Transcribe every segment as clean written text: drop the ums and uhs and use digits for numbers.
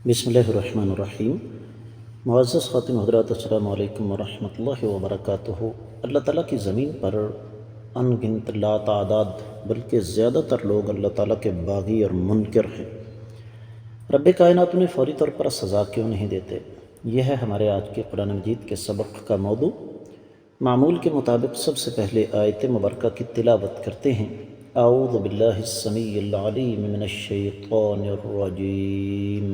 بسم اللہ الرحمن الرحیم۔ معزز خاتم حضرات، السلام علیکم ورحمۃ اللہ وبرکاتہ۔ اللہ تعالیٰ کی زمین پر ان گنت لا تعداد بلکہ زیادہ تر لوگ اللہ تعالیٰ کے باغی اور منکر ہیں۔ رب کائنات انہیں فوری طور پر سزا کیوں نہیں دیتے؟ یہ ہے ہمارے آج کے قرآن مجید کے سبق کا موضوع۔ معمول کے مطابق سب سے پہلے آیت مبارکہ کی تلاوت کرتے ہیں۔ اعوذ باللہ السمیع العلیم من الشیطان الرجیم۔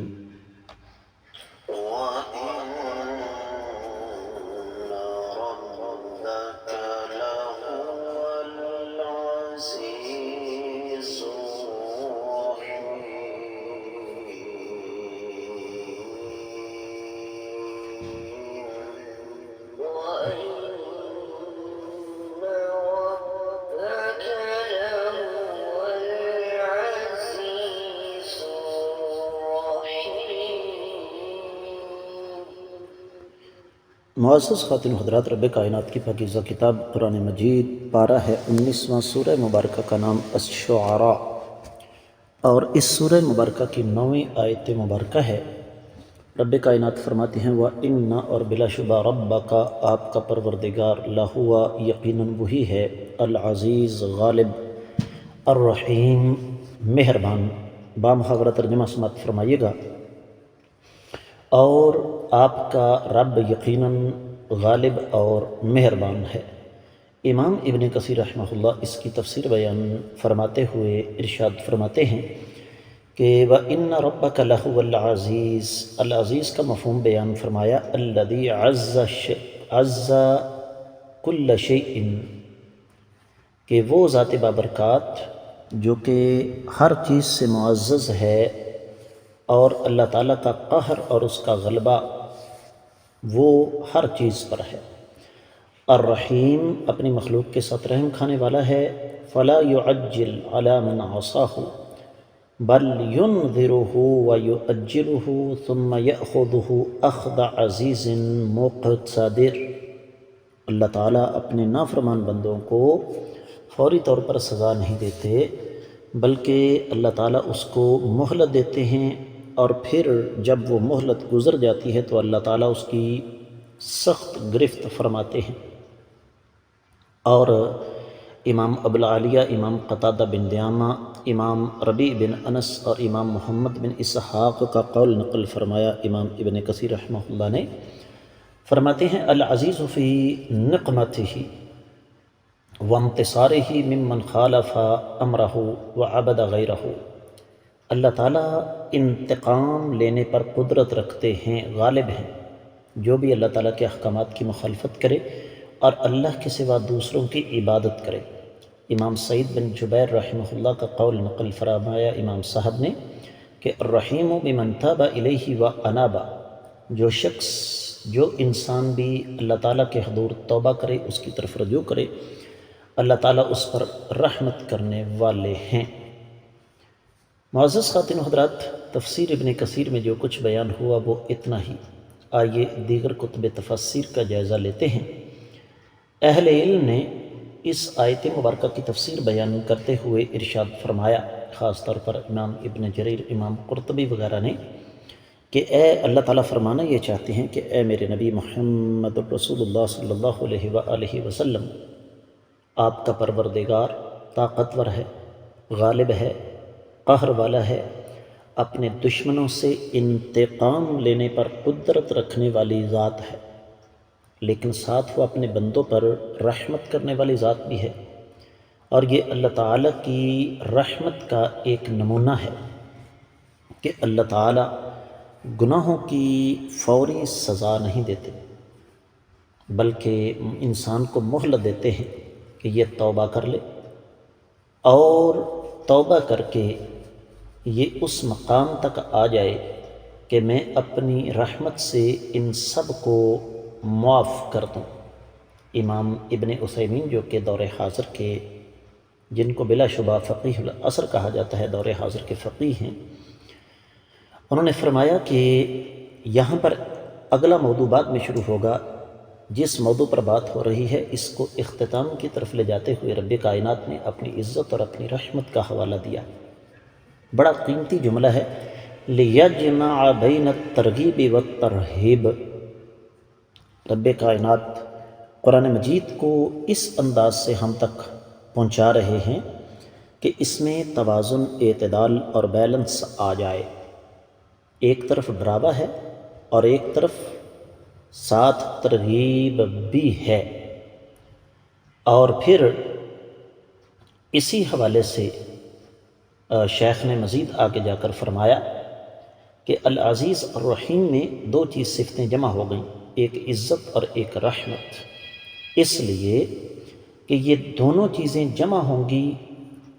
معزز خاتون حضرات، رب کائنات کی پاکیزہ کتاب قرآن مجید پارہ ہے 19واں، سورہ مبارکہ کا نام الشعراء، اور اس سورہ مبارکہ کی 9ویں آیت مبارکہ ہے۔ رب کائنات فرماتے ہیں وَإِنَّ، اور بلا شبہ ربک، آپ کا پروردگار، لہوا، یقیناً وہی ہے، العزیز، غالب، الرحیم، مہربان۔ بامحاورہ ترجمہ سماعت فرمائیے گا۔ اور آپ کا رب یقیناً غالب اور مہربان ہے۔ امام ابن کثیر رحمہ اللہ اس کی تفسیر بیان فرماتے ہوئے ارشاد فرماتے ہیں کہ وَإِنَّ رَبَّكَ لَهُوَ الْعَزِيزُ، العزیز کا مفہوم بیان فرمایا، الَّذِي عَزَّ كُلَّ شَيْءٍ، کہ وہ ذات بابرکات جو کہ ہر چیز سے معزز ہے، اور اللہ تعالیٰ کا قہر اور اس کا غلبہ وہ ہر چیز پر ہے۔ الرحیم، اپنی مخلوق کے ساتھ رحم کھانے والا ہے۔ فلا يعجل على من عصاه بل ينذره ويؤجله ثم يأخذه اخذ عزیز مقتدر، اللہ تعالیٰ اپنے نافرمان بندوں کو فوری طور پر سزا نہیں دیتے، بلکہ اللہ تعالیٰ اس کو مہلت دیتے ہیں، اور پھر جب وہ مہلت گزر جاتی ہے تو اللہ تعالیٰ اس کی سخت گرفت فرماتے ہیں۔ اور امام ابوالعالیہ، امام قتادہ بن دعامہ، امام ربیع بن انس اور امام محمد بن اسحاق کا قول نقل فرمایا۔ امام ابن کثیر رحمہ اللہ نے فرماتے ہیں العزیز فی نقمتہ وانتصارہ ممن خالف امرہ وعبد غیرہ، اللہ تعالیٰ انتقام لینے پر قدرت رکھتے ہیں، غالب ہیں، جو بھی اللہ تعالیٰ کے احکامات کی مخالفت کرے اور اللہ کے سوا دوسروں کی عبادت کرے۔ امام سعید بن جبیر رحمہ اللہ کا قول نقل فرمایا امام صاحب نے کہ الرحیم بمن تاب الیہ واناب، جو انسان بھی اللہ تعالیٰ کے حضور توبہ کرے، اس کی طرف رجوع کرے، اللہ تعالیٰ اس پر رحمت کرنے والے ہیں۔ معزز خاتون حضرات، تفسیر ابن کثیر میں جو کچھ بیان ہوا وہ اتنا ہی۔ آئیے دیگر کتب تفسیر کا جائزہ لیتے ہیں۔ اہل علم نے اس آیت مبارکہ کی تفسیر بیان کرتے ہوئے ارشاد فرمایا، خاص طور پر امام ابن جریر، امام قرطبی وغیرہ نے، کہ اے اللہ تعالیٰ فرمانا یہ چاہتے ہیں کہ اے میرے نبی محمد رسول اللہ صلی اللہ علیہ وآلہ وسلم، آپ کا پروردگار طاقتور ہے، غالب ہے، قہر والا ہے، اپنے دشمنوں سے انتقام لینے پر قدرت رکھنے والی ذات ہے، لیکن ساتھ وہ اپنے بندوں پر رحمت کرنے والی ذات بھی ہے۔ اور یہ اللہ تعالیٰ کی رحمت کا ایک نمونہ ہے کہ اللہ تعالیٰ گناہوں کی فوری سزا نہیں دیتے، بلکہ انسان کو مہلت دیتے ہیں کہ یہ توبہ کر لے، اور توبہ کر کے یہ اس مقام تک آ جائے کہ میں اپنی رحمت سے ان سب کو معاف کر دوں۔ امام ابن عثیمین جو کہ دور حاضر کے، جن کو بلا شبہ فقیہ العصر کہا جاتا ہے، دور حاضر کے فقیہ ہیں، انہوں نے فرمایا کہ یہاں پر اگلا موضوع بعد میں شروع ہوگا، جس موضوع پر بات ہو رہی ہے اس کو اختتام کی طرف لے جاتے ہوئے رب کائنات نے اپنی عزت اور اپنی رحمت کا حوالہ دیا۔ بڑا قیمتی جملہ ہے، لیجمع بین الترغیب والترہیب۔ رب کائنات قرآن مجید کو اس انداز سے ہم تک پہنچا رہے ہیں کہ اس میں توازن، اعتدال اور بیلنس آ جائے۔ ایک طرف ڈراوا ہے اور ایک طرف ساتھ ترغیب بھی ہے۔ اور پھر اسی حوالے سے شیخ نے مزید آگے جا کر فرمایا کہ العزیز الرحیم میں دو چیز صفتیں جمع ہو گئیں، ایک عزت اور ایک رحمت، اس لیے کہ یہ دونوں چیزیں جمع ہوں گی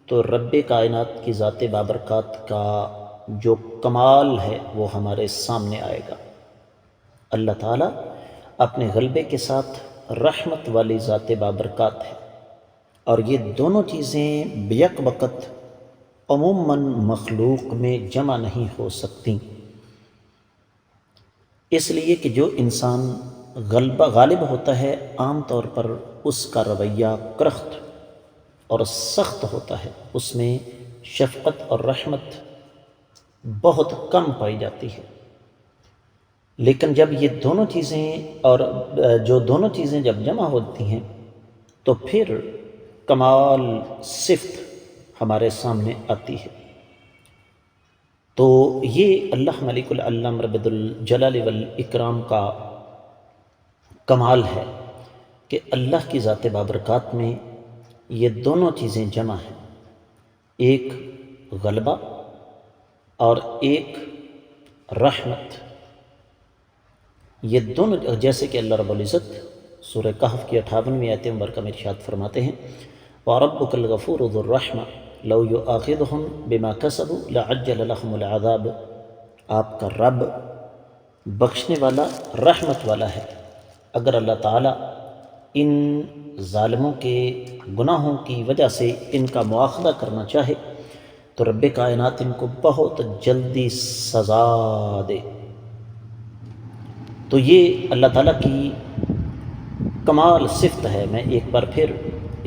تو رب کائنات کی ذات بابرکات کا جو کمال ہے وہ ہمارے سامنے آئے گا۔ اللہ تعالیٰ اپنے غلبے کے ساتھ رحمت والی ذات بابرکات ہے، اور یہ دونوں چیزیں بیک وقت عموماً مخلوق میں جمع نہیں ہو سکتی، اس لیے کہ جو انسان غالب ہوتا ہے عام طور پر اس کا رویہ کرخت اور سخت ہوتا ہے، اس میں شفقت اور رحمت بہت کم پائی جاتی ہے۔ لیکن جب یہ دونوں چیزیں اور جو دونوں چیزیں جب جمع ہوتی ہیں تو پھر کمال صفت ہمارے سامنے آتی ہے۔ تو یہ اللہ ملک العلم رب الجلال والاکرام کا کمال ہے کہ اللہ کی ذات بابرکات میں یہ دونوں چیزیں جمع ہیں، ایک غلبہ اور ایک رحمت۔ یہ دونوں جیسے کہ اللہ رب العزت سورہ کہف کی 58ویں آیت مبارکہ میں ارشاد فرماتے ہیں وَرَبُّكَ الْغَفُورُ ذُو الرَّحْمَةِ لَوْ يُؤَاخِذُهُم بِمَا كَسَبُوا لَعَجَّلَ لَهُمُ الْعَذَابَ۔ آپ کا رب بخشنے والا، رحمت والا ہے۔ اگر اللہ تعالیٰ ان ظالموں کے گناہوں کی وجہ سے ان کا مواخذہ کرنا چاہے تو رب کائنات ان کو بہت جلدی سزا دے۔ تو یہ اللہ تعالیٰ کی کمال صفت ہے۔ میں ایک بار پھر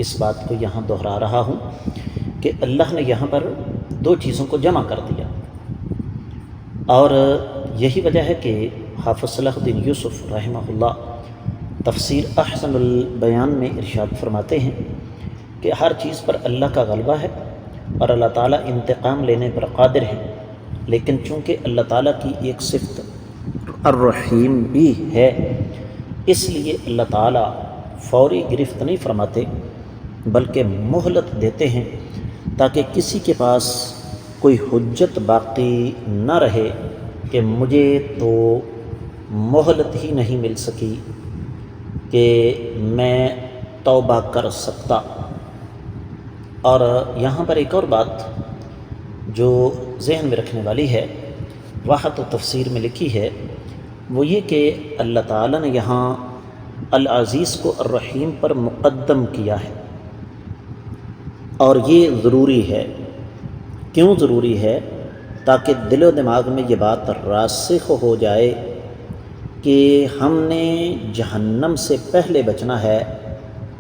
اس بات کو یہاں دہرا رہا ہوں کہ اللہ نے یہاں پر دو چیزوں کو جمع کر دیا، اور یہی وجہ ہے کہ حافظ صلاح الدین یوسف رحمہ اللہ تفسیر احسن البیان میں ارشاد فرماتے ہیں کہ ہر چیز پر اللہ کا غلبہ ہے اور اللہ تعالیٰ انتقام لینے پر قادر ہے، لیکن چونکہ اللہ تعالیٰ کی ایک صفت الرحیم بھی ہے، اس لیے اللہ تعالیٰ فوری گرفت نہیں فرماتے بلکہ مہلت دیتے ہیں تاکہ کسی کے پاس کوئی حجت باقی نہ رہے کہ مجھے تو مہلت ہی نہیں مل سکی کہ میں توبہ کر سکتا۔ اور یہاں پر ایک اور بات جو ذہن میں رکھنے والی ہے، واحد و تفسیر میں لکھی ہے، وہ یہ کہ اللہ تعالیٰ نے یہاں العزیز کو الرحیم پر مقدم کیا ہے، اور یہ ضروری ہے۔ کیوں ضروری ہے؟ تاکہ دل و دماغ میں یہ بات راسخ ہو جائے کہ ہم نے جہنم سے پہلے بچنا ہے،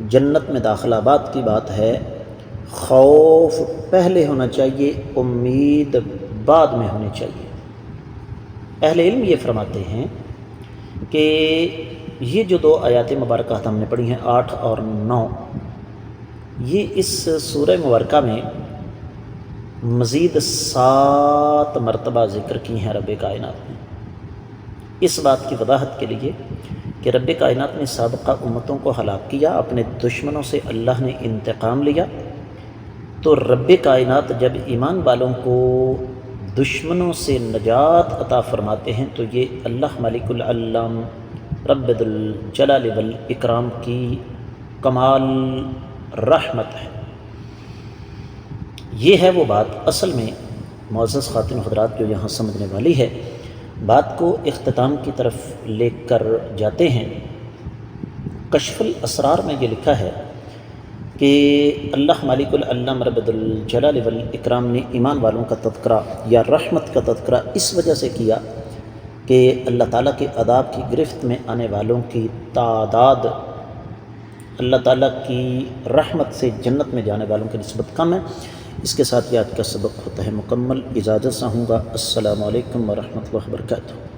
جنت میں داخلہ بعد کی بات ہے، خوف پہلے ہونا چاہیے، امید بعد میں ہونی چاہیے۔ اہل علم یہ فرماتے ہیں کہ یہ جو دو آیات مبارکہ ہم نے پڑھی ہیں 8 اور 9، یہ اس سورہ مبارکہ میں مزید 7 مرتبہ ذکر کی ہیں رب کائنات نے، اس بات کی وضاحت کے لیے کہ رب کائنات نے سابقہ امتوں کو ہلاک کیا، اپنے دشمنوں سے اللہ نے انتقام لیا، تو رب کائنات جب ایمان والوں کو دشمنوں سے نجات عطا فرماتے ہیں تو یہ اللہ ملک العلم رب الجلال والاکرام کی کمال رحمت ہے۔ یہ ہے وہ بات اصل میں معزز خواتین حضرات جو یہاں سمجھنے والی ہے۔ بات کو اختتام کی طرف لے کر جاتے ہیں۔ کشف الاسرار میں یہ لکھا ہے کہ اللہ مالک العلم رب الجلال والاکرام نے ایمان والوں کا تذکرہ یا رحمت کا تذکرہ اس وجہ سے کیا کہ اللہ تعالیٰ کے عذاب کی گرفت میں آنے والوں کی تعداد اللہ تعالیٰ کی رحمت سے جنت میں جانے والوں کی نسبت کم ہے، اس کے ساتھ یہ آج کا سبق ہوتا ہے مکمل۔ اجازت چاہوں گا۔ السلام علیکم ورحمۃ اللہ وبرکاتہ۔